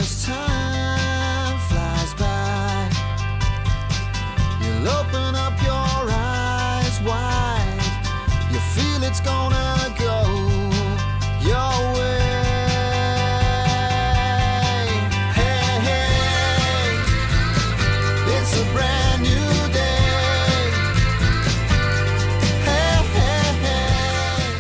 as time flies by, you'll open up your eyes wide. You feel it's gonna go your way. Hey, hey, it's a brand new day. Hey, hey, hey,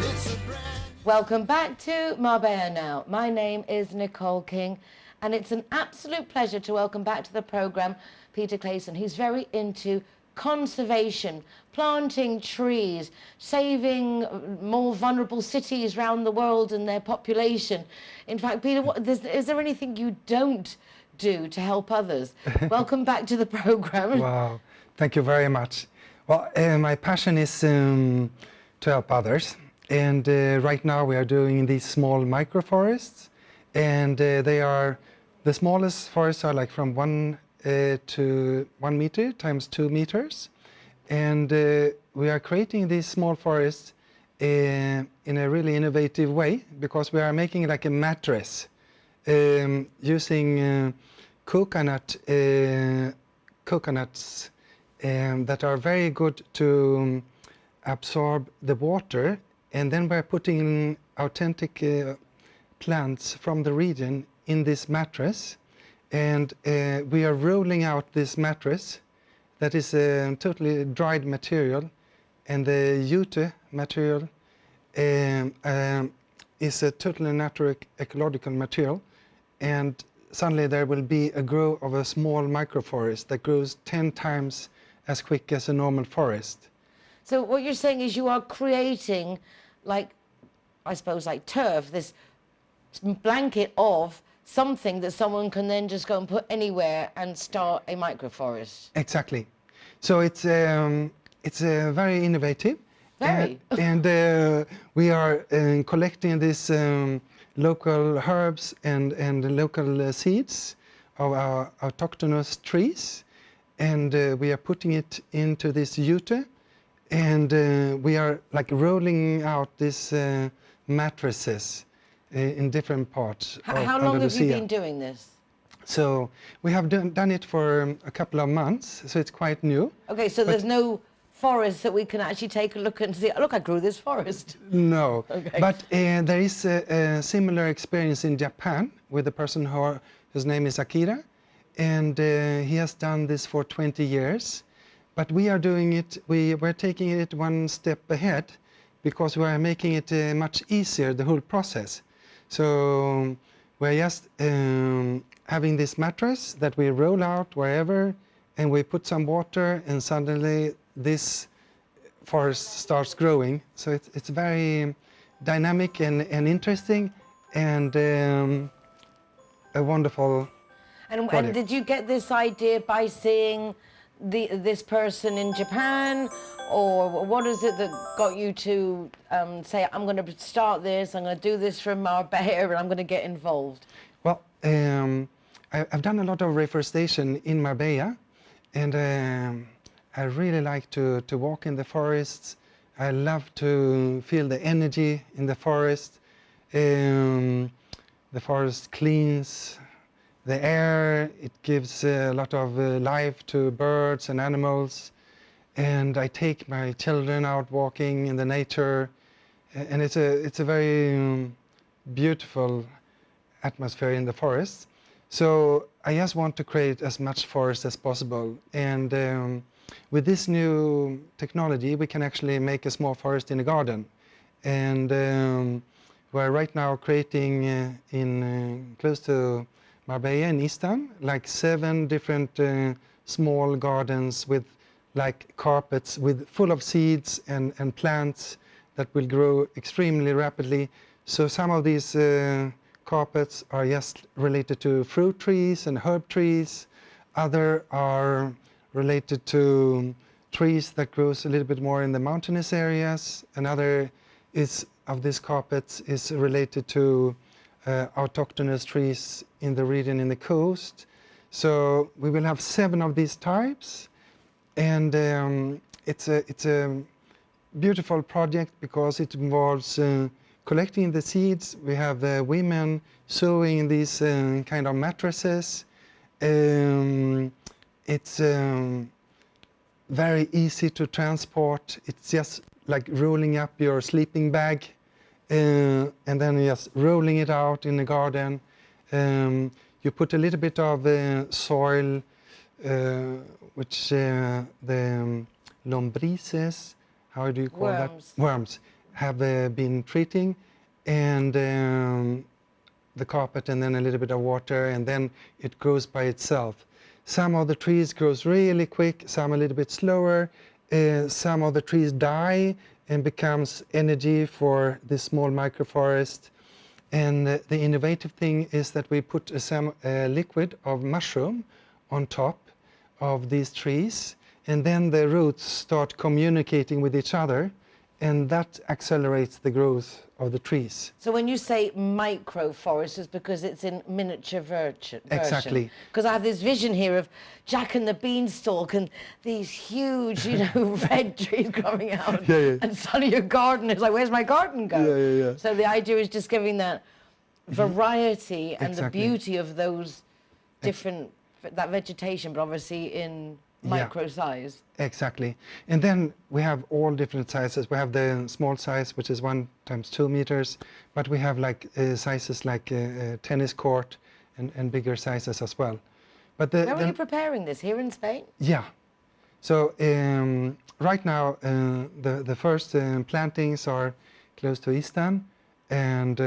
it's a brand new... Welcome back to Marbella Now. My name is Nicole King, and it's an absolute pleasure to welcome back to the programme Peter Clayson. He's very into conservation, planting trees, saving more vulnerable cities around the world and their population. In fact, Peter, is there anything you don't do to help others? Welcome back to the programme. Wow, thank you very much. Well, my passion is to help others, and right now we are doing these small microforests, and the smallest forests are like from 1 to 1 meter times 2 meters, and we are creating these small forests in a really innovative way, because we are making like a mattress using coconuts that are very good to absorb the water, and then by putting in authentic plants from the region in this mattress, and we are rolling out this mattress that is a totally dried material, and the jute material is a totally natural ecological material, and suddenly there will be a growth of a small microforest that grows 10 times as quick as a normal forest. So what you're saying is you are creating, like, I suppose, like turf, this blanket of something that someone can then just go and put anywhere and start a microforest. Exactly. So it's very innovative. Very. And we are collecting these local herbs and local seeds of our autochthonous trees, and we are putting it into this jute, and we are like rolling out these mattresses in different parts. How long have you been doing this? So we have done it for a couple of months, so it's quite new. Okay, so there's no forest that we can actually take a look and see, look, I grew this forest. No, Okay. but there is a similar experience in Japan with a person whose name is Akira, and he has done this for 20 years. But we are doing it, we're taking it one step ahead, because we are making it much easier, the whole process. So we're just having this mattress that we roll out wherever, and we put some water, and suddenly this forest starts growing. So it's very dynamic and interesting, and a wonderful And did you get this idea by seeing this person in Japan, or what is it that got you to say, I'm going to start this, I'm going to do this from Marbella, and I'm going to get involved? Well, I've done a lot of reforestation in Marbella, and I really like to walk in the forests. I love to feel the energy in the forest. The forest cleans the air, it gives a lot of life to birds and animals, and I take my children out walking in the nature, and it's a very beautiful atmosphere in the forest. So I just want to create as much forest as possible, and with this new technology we can actually make a small forest in a garden, and we're right now creating in close to Marbella in Easton, like 7 different small gardens with like carpets full of seeds and plants that will grow extremely rapidly. So some of these carpets are just related to fruit trees and herb trees. Other are related to trees that grows a little bit more in the mountainous areas. Another of these carpets is related to autochthonous trees in the region in the coast. So we will have 7 of these types, and it's a beautiful project because it involves collecting the seeds. We have the women sewing these kind of mattresses. It's very easy to transport. It's just like rolling up your sleeping bag and then just rolling it out in the garden. You put a little bit of soil, which the lombrices, how do you call that? Worms have been treating, and the carpet, and then a little bit of water, and then it grows by itself. Some of the trees grows really quick, some a little bit slower. Some of the trees die and becomes energy for this small microforest. And the innovative thing is that we put some liquid of mushroom on top of these trees, and then the roots start communicating with each other, and that accelerates the growth of the trees. So when you say microforest, it's because it's in miniature version. Exactly. Because I have this vision here of Jack and the Beanstalk and these huge, red trees growing out. Yeah, yeah. And suddenly your garden is like, where's my garden go? Yeah, yeah, yeah. So the idea is just giving that variety and Exactly. the beauty of those different, that vegetation, but obviously in micro size. Exactly. And then we have all different sizes. We have the small size, which is 1 × 2 meters, but we have like sizes like a tennis court and bigger sizes as well. But Where are you preparing this? Here in Spain? Yeah. So right now the first plantings are close to Easton, and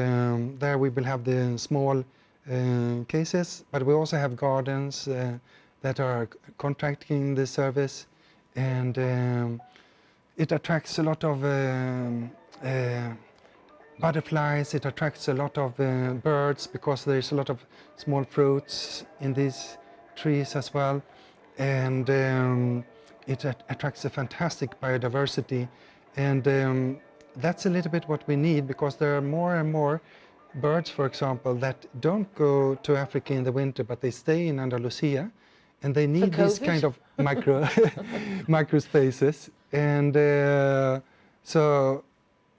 there we will have the small cases, but we also have gardens that are contracting the service, and it attracts a lot of butterflies, it attracts a lot of birds, because there's a lot of small fruits in these trees as well, and it attracts a fantastic biodiversity, and that's a little bit what we need, because there are more and more birds, for example, that don't go to Africa in the winter, but they stay in Andalusia, and they need these kind of micro spaces. And so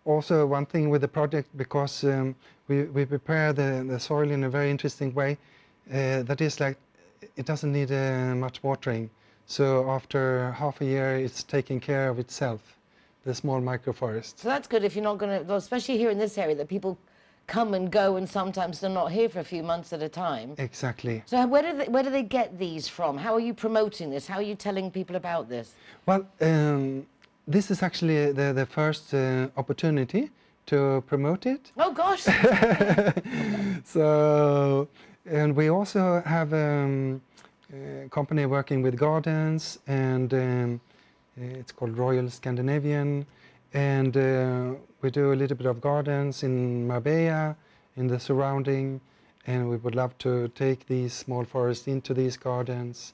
also one thing with the project, because we prepare the soil in a very interesting way, that is like it doesn't need much watering. So after half a year it's taking care of itself, the small microforest. So that's good if you're not going to, well, especially here in this area, that people come and go, and sometimes they're not here for a few months at a time. Exactly. So where do they get these from? How are you promoting this? How are you telling people about this? Well, this is actually the first opportunity to promote it. Oh gosh! So, and we also have a company working with gardens, and it's called Royal Scandinavian, and we do a little bit of gardens in Marbella, in the surrounding, and we would love to take these small forests into these gardens.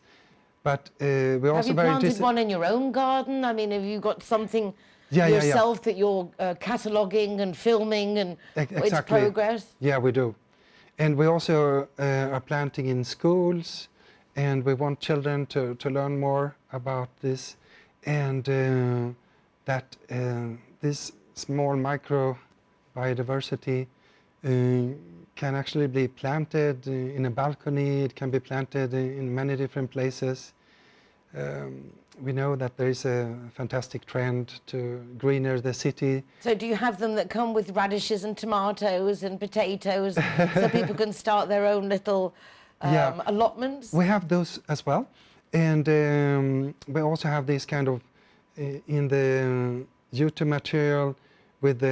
But we're also very Have you planted one in your own garden? I mean, have you got something yourself that you're cataloguing and filming and its progress? Yeah, we do. And we also are planting in schools, and we want children to learn more about this, and that this small micro biodiversity can actually be planted in a balcony. It can be planted in many different places. We know that there is a fantastic trend to greener the city. So do you have them that come with radishes and tomatoes and potatoes so people can start their own little allotments? We have those as well. And we also have these kind of in the jute material with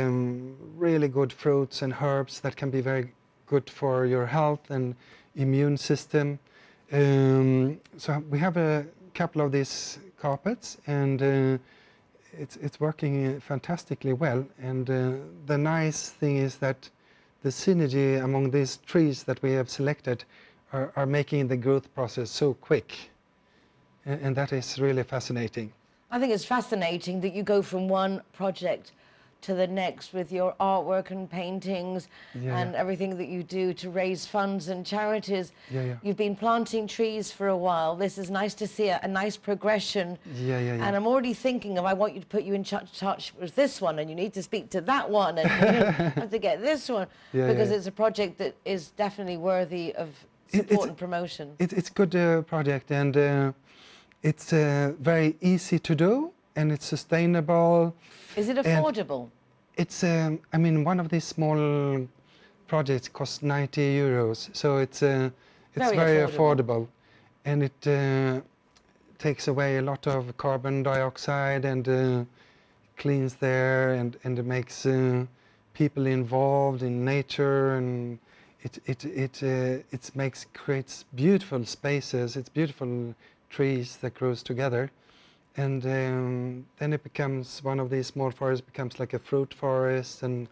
really good fruits and herbs that can be very good for your health and immune system. So we have a couple of these carpets, and it's working fantastically well. And the nice thing is that the synergy among these trees that we have selected are making the growth process so quick, and that is really fascinating. I think it's fascinating that you go from one project to the next with your artwork and paintings and everything that you do to raise funds and charities. You've been planting trees for a while. This is nice to see a nice progression. And I'm already thinking of, I want you to put you in touch with this one, and you need to speak to that one, and you have to get this one, because it's a project that is definitely worthy of support and promotion. It's a good project, and it's very easy to do, and it's sustainable. Is it affordable? It's, I mean, one of these small projects costs 90 euros, so it's very affordable. And it takes away a lot of carbon dioxide and cleans the air, and it makes people involved in nature, and it creates beautiful spaces. It's beautiful trees that grows together. And then it becomes, one of these small forests becomes like a fruit forest and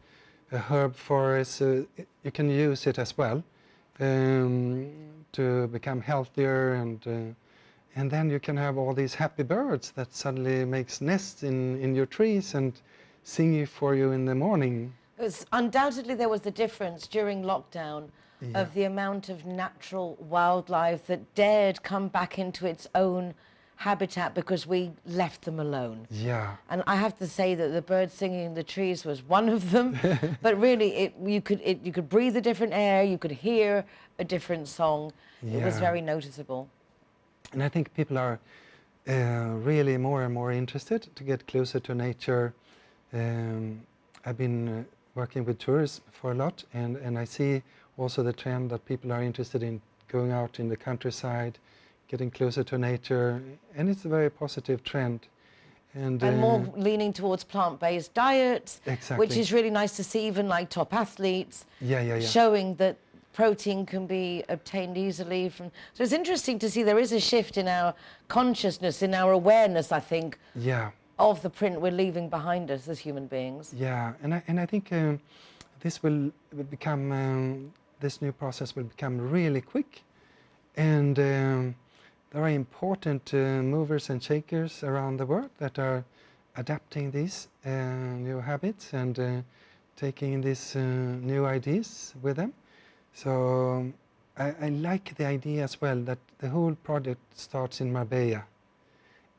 a herb forest. So you can use it as well to become healthier, and then you can have all these happy birds that suddenly makes nests in your trees and sing for you in the morning. Undoubtedly there was a difference during lockdown of the amount of natural wildlife that dared come back into its own habitat because we left them alone. And I have to say that the birds singing in the trees was one of them. But really, you could breathe a different air, you could hear a different song. It was very noticeable. And I think people are really more and more interested to get closer to nature. I've been working with tourism for a lot, and I see also the trend that people are interested in going out in the countryside, getting closer to nature, and it's a very positive trend. And more leaning towards plant-based diets, which is really nice to see, even like top athletes, showing that protein can be obtained easily from. So it's interesting to see there is a shift in our consciousness, in our awareness, I think, of the print we're leaving behind us as human beings. And I think this will become, this new process will become really quick, and there are important movers and shakers around the world that are adapting these new habits and taking these new ideas with them. So I like the idea as well that the whole project starts in Marbella.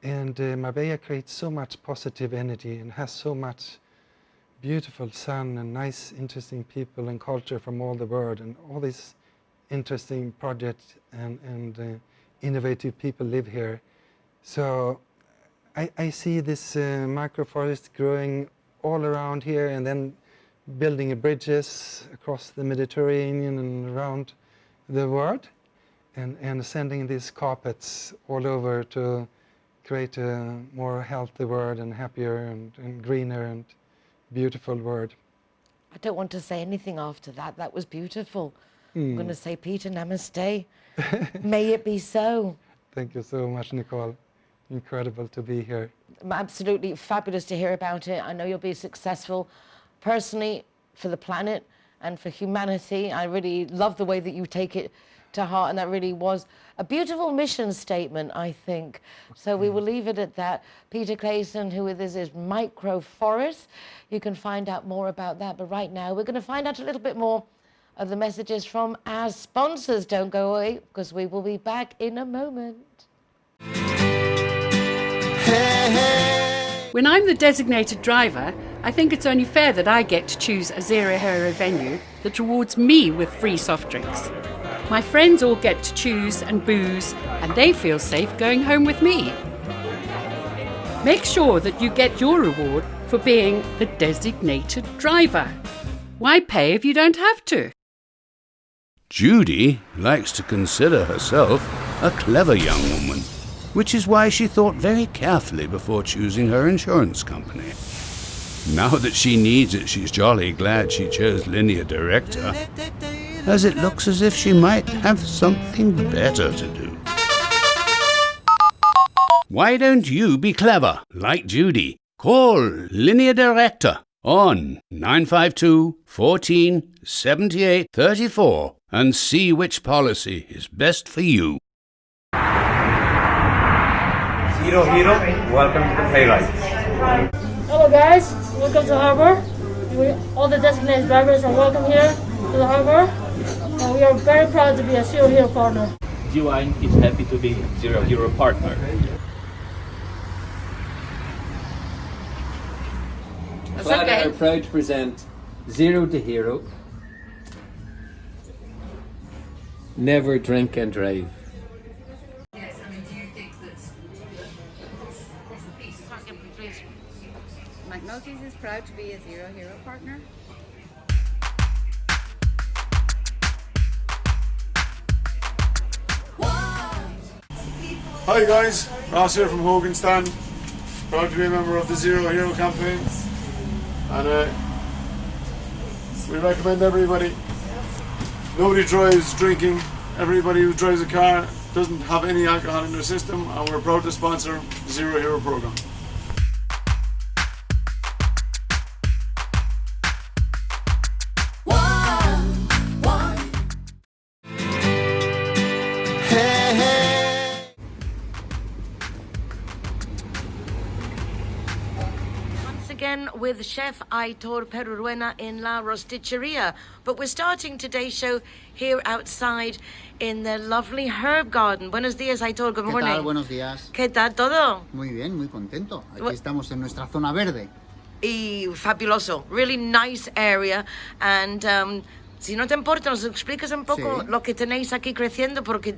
And Marbella creates so much positive energy and has so much beautiful sun and nice, interesting people and culture from all the world, and all these interesting projects and innovative people live here. So I see this microforest growing all around here, and then building bridges across the Mediterranean and around the world, and sending these carpets all over to create a more healthy world and happier and greener and beautiful world. I don't want to say anything after that. That was beautiful. I'm going to say, Peter, namaste. May it be so. Thank you so much, Nicole. Incredible to be here. Absolutely fabulous to hear about it. I know you'll be successful personally for the planet and for humanity. I really love the way that you take it to heart, and that really was a beautiful mission statement, I think. So we will leave it at that. Peter Clayson, who this is Microforest. You can find out more about that, but right now we're going to find out a little bit more of the messages from our sponsors. Don't go away, because we will be back in a moment. When I'm the designated driver, I think it's only fair that I get to choose a zero-hero venue that rewards me with free soft drinks. My friends all get to choose and booze, and they feel safe going home with me. Make sure that you get your reward for being the designated driver. Why pay if you don't have to? Judy likes to consider herself a clever young woman, which is why she thought very carefully before choosing her insurance company. Now that she needs it, she's jolly glad she chose Linear Director, as it looks as if she might have something better to do. Why don't you be clever, like Judy? Call Linear Director on 952 14 78 34 and see which policy is best for you. Hero, welcome to the playwright. Hello guys, welcome to harbor. All the designated drivers are welcome here to the harbor. And we are very proud to be a Zero Hero partner. G-Line is happy to be Zero Hero partner. That's Glad okay. and are proud to present Zero to Hero. Never drink and drive. McNulty's is proud to be a Zero Hero partner. Hi guys, Ross here from Hogan Stand. Proud to be a member of the Zero Hero campaign. And we recommend everybody. Nobody drives drinking. Everybody who drives a car doesn't have any alcohol in their system, and we're proud to sponsor the Zero Hero program. Hey, hey. Once again with Chef Aitor Peruruena in La Rosticeria. But we're starting today's show here outside in the lovely herb garden. Buenos días, Aitor. Good ¿Qué morning. tal? Buenos días. ¿Qué tal todo? Muy bien, muy contento. Aquí What- estamos en nuestra zona verde. Y fabuloso. Really nice area. And si no te importa, nos explicas un poco Sí. lo que tenéis aquí creciendo, porque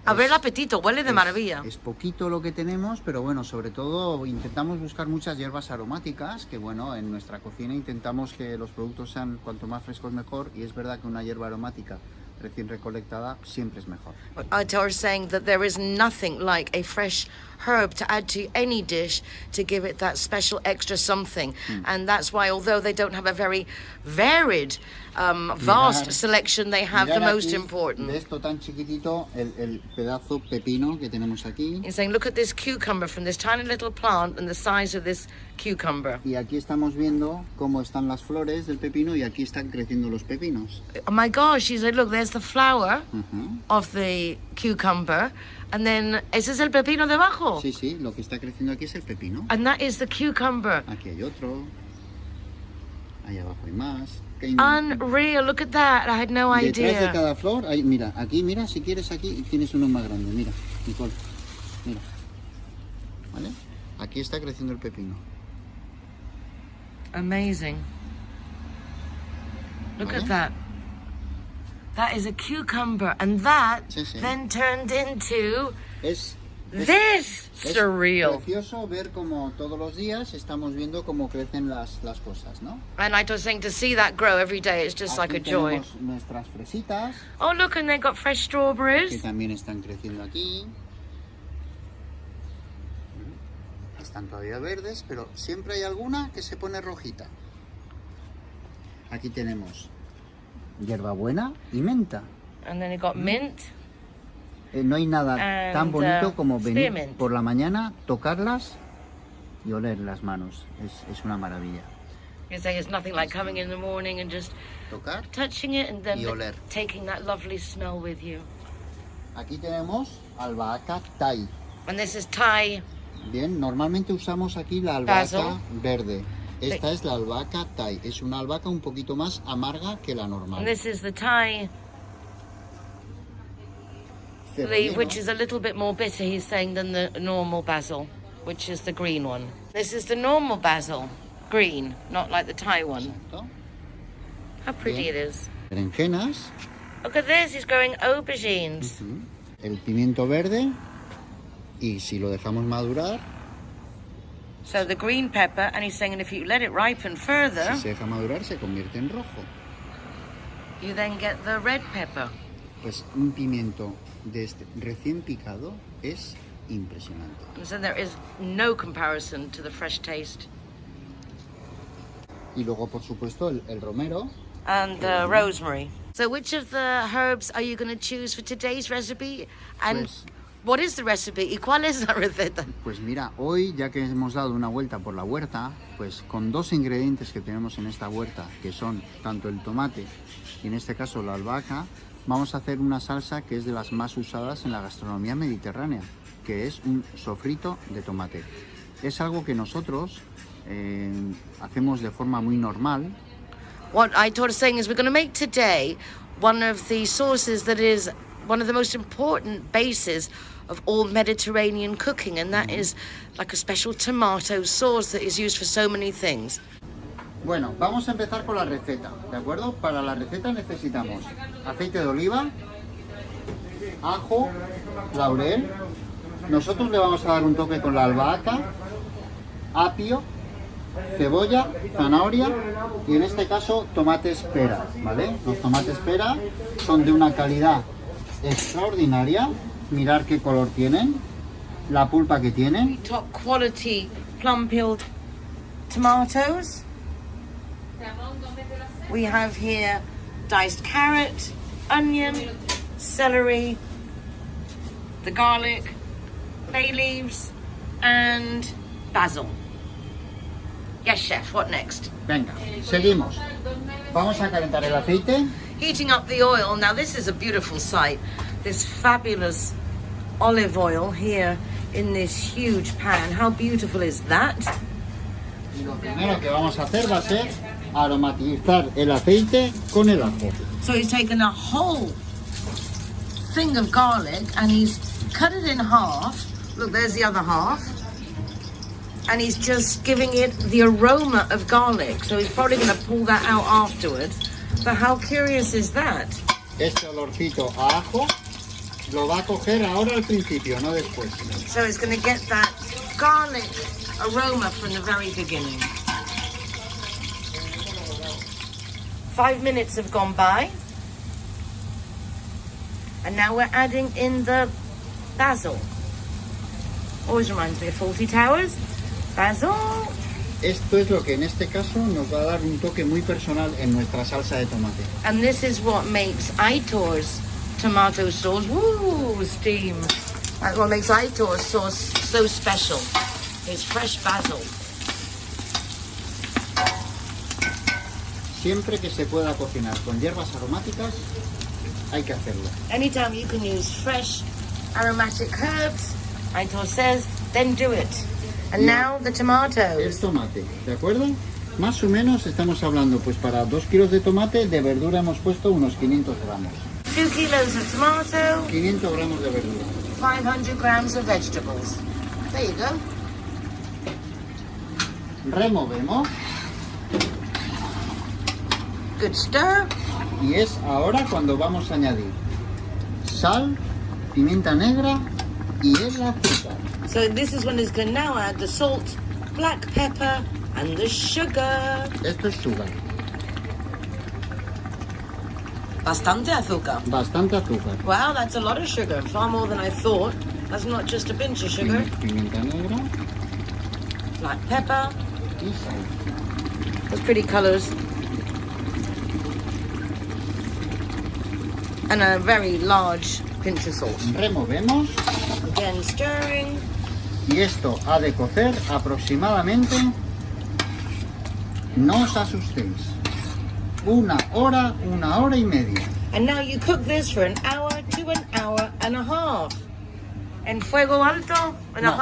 a ver el apetito, huele de maravilla. Es poquito lo que tenemos, pero bueno, sobre todo intentamos buscar muchas hierbas aromáticas, que bueno, en nuestra cocina intentamos que los productos sean cuanto más frescos mejor, y es verdad que una hierba aromática recién recolectada siempre es mejor. Aitor is saying that there is nothing like a fresh herb to add to any dish to give it that special extra something. And that's why, although they don't have a very varied, vast Mirar- selection, they have the Mirar most aquí, important. de esto tan chiquitito, el pedazo pepino que tenemos aquí. He's saying, look at this cucumber from this tiny little plant and the size of this cucumber. Y aquí estamos viendo cómo están las flores del pepino y aquí están creciendo los pepinos. Oh my gosh, he said, look, there's the flower Ujú. of the cucumber. And then, ¿ese es el pepino debajo? Sí, sí, lo que está creciendo aquí es el pepino. And that is the cucumber. Aquí hay otro. Ahí abajo hay más. Unreal, look at that. I had no Detrás de idea. cada flor, mira, aquí, mira, si quieres aquí tienes uno más grande, mira, Nicole, mira, ¿vale? Aquí está creciendo el pepino. Amazing. Look at Vale. that. That is a cucumber, and that Sí, sí. then turned into Es this. es Surreal. precioso ver cómo todos los días estamos viendo cómo crecen las cosas, ¿no? And I was saying to see that grow every day, it's just like a Aquí joy. tenemos nuestras fresitas, Oh, look, and they've got fresh que strawberries. también están creciendo aquí. Están todavía verdes, pero siempre hay alguna que se pone rojita. Aquí tenemos hierbabuena y menta. And then you've got mint. No hay nada And, tan bonito como venir spearmint. por la mañana, tocarlas y oler las manos. Es una maravilla. You're saying it's nothing like coming in the morning and just Tocar. touching it and then Y oler. taking that lovely smell with you. Aquí tenemos albahaca Thai. And this is Thai. Bien, normalmente usamos aquí la albahaca Basil. verde. Esta es la albahaca Thai. Es una albahaca un poquito más amarga que la normal. And this is the Thai leaf, Cebollero. which is a little bit more bitter, he's saying, than the normal basil, which is the green one. This is the normal basil, green, not like the Thai one. Exacto. How pretty Bien. it is. Berenjenas. Look at this, he's growing aubergines. El pimiento verde. Y si lo dejamos madurar, So the green pepper, and he's saying, and if you let it ripen further, si se deja madurar, se convierte en rojo. you then get the red pepper. Pues un pimiento de este recién picado es impresionante. And so there is no comparison to the fresh taste. Y luego, por supuesto, el romero. And rosemary. So which of the herbs are you going to choose for today's recipe? And Pues- what is the recipe? ¿Y cuál es la receta? Pues mira, hoy ya que hemos dado una vuelta por la huerta, pues con dos ingredientes que tenemos en esta huerta, que son tanto el tomate y en este caso la albahaca, vamos a hacer una salsa que es de las más usadas en la gastronomía mediterránea, que es un sofrito de tomate. Es algo que nosotros hacemos de forma muy normal. What Aitor is saying is we're going to make today one of the sauces that is one of the most important bases of all Mediterranean cooking, and that is like a special tomato sauce that is used for so many things. Bueno, vamos a empezar con la receta, ¿de acuerdo? Para la receta necesitamos aceite de oliva, ajo, laurel. Nosotros le vamos a dar un toque con la albahaca, apio, cebolla, zanahoria y en este caso tomates pera, ¿vale? Los tomates pera son de una calidad extraordinaria. Mirar qué color tienen, la pulpa que tienen. Top quality plum peeled tomatoes. We have here diced carrot, onion, celery, the garlic, bay leaves and basil. Yes, chef, what next? Venga, seguimos. Vamos a calentar el aceite. Heating up the oil. Now this is a beautiful sight. This fabulous olive oil here in this huge pan. How beautiful is that? Y lo primero que vamos a hacer va a ser aromatizar el aceite con el ajo. So he's taken a whole thing of garlic and he's cut it in half. Look, there's the other half. And he's just giving it the aroma of garlic. So he's probably going to pull that out afterwards. But how curious is that? Este olorcito a ajo lo va a coger ahora al principio, no después. So it's going to get that garlic aroma from the very beginning. 5 minutes have gone by. And now we're adding in the basil. Always reminds me of Fawlty Towers. Basil. Esto es lo que en este caso nos va a dar un toque muy personal en nuestra salsa de tomate. And this is what makes Aitor's tomato sauce, woo, steam. That's what makes Aitor's sauce so special. It's fresh basil. Siempre que se pueda cocinar con hierbas aromáticas, hay que hacerlo. Anytime you can use fresh aromatic herbs, Aitor says, then do it. And now the tomatoes. El tomate, ¿de acuerdo? Más o menos estamos hablando, pues para 2 kilos de tomate, de verdura hemos puesto unos 500 gramos. 2 kilos of tomato. 500 gramos de verdura. 500 grams of vegetables. There you go. Removemos. Good stir. Y es ahora cuando vamos a añadir sal, pimienta negra y el azúcar. So this is when it's going to now add the salt, black pepper and the sugar. Esto es sugar. Bastante azúcar. Bastante azúcar. Wow, that's a lot of sugar. Far more than I thought. That's not just a pinch of sugar. Pimienta negra. Black pepper. Y sal. Those pretty colors. And a very large pinch of salt. Removemos. Again stirring. Y esto ha de cocer aproximadamente, no os asustéis, 1 hora, 1 hora y media. And now you cook this for an hour to an hour and a half. En fuego alto, on a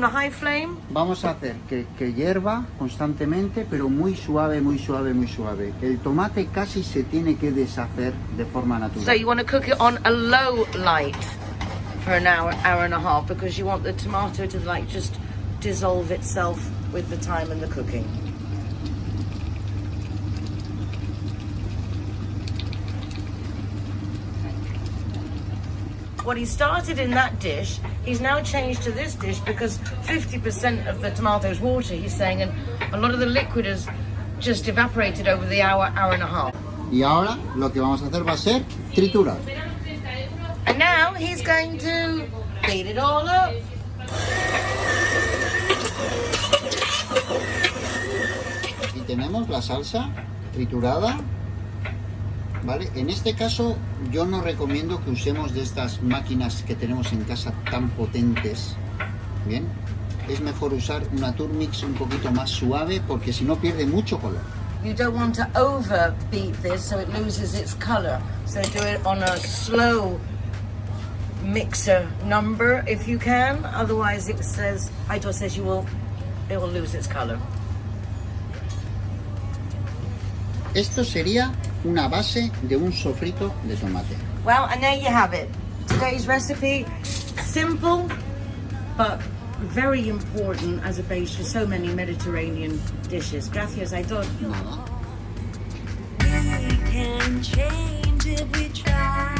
high flame. Vamos a hacer que hierva constantemente, pero muy suave, muy suave, muy suave. El tomate casi se tiene que deshacer de forma natural. So you want to cook it on a low light for an hour, hour and a half, because you want the tomato to like just dissolve itself with the time and the cooking. What he started in that dish, he's now changed to this dish because 50% of the tomato's water, he's saying, and a lot of the liquid has just evaporated over the hour, hour and a half. Y ahora lo que vamos a hacer va a ser triturar. And now he's going to beat it all up. Aquí tenemos la salsa triturada. ¿Vale? En este caso yo no recomiendo que usemos de estas máquinas que tenemos en casa tan potentes. Bien, es mejor usar una Turmix un poquito más suave porque si no pierde mucho color. You don't want to over beat this so it loses its color. So do it on a slow mixer number if you can. Otherwise it says, Aitor says it will lose its color. Esto sería una base de un sofrito de tomate. Well, and there you have it. Today's recipe, simple, but very important as a base for so many Mediterranean dishes. Gracias, Aitor. Nada. We can change if we try.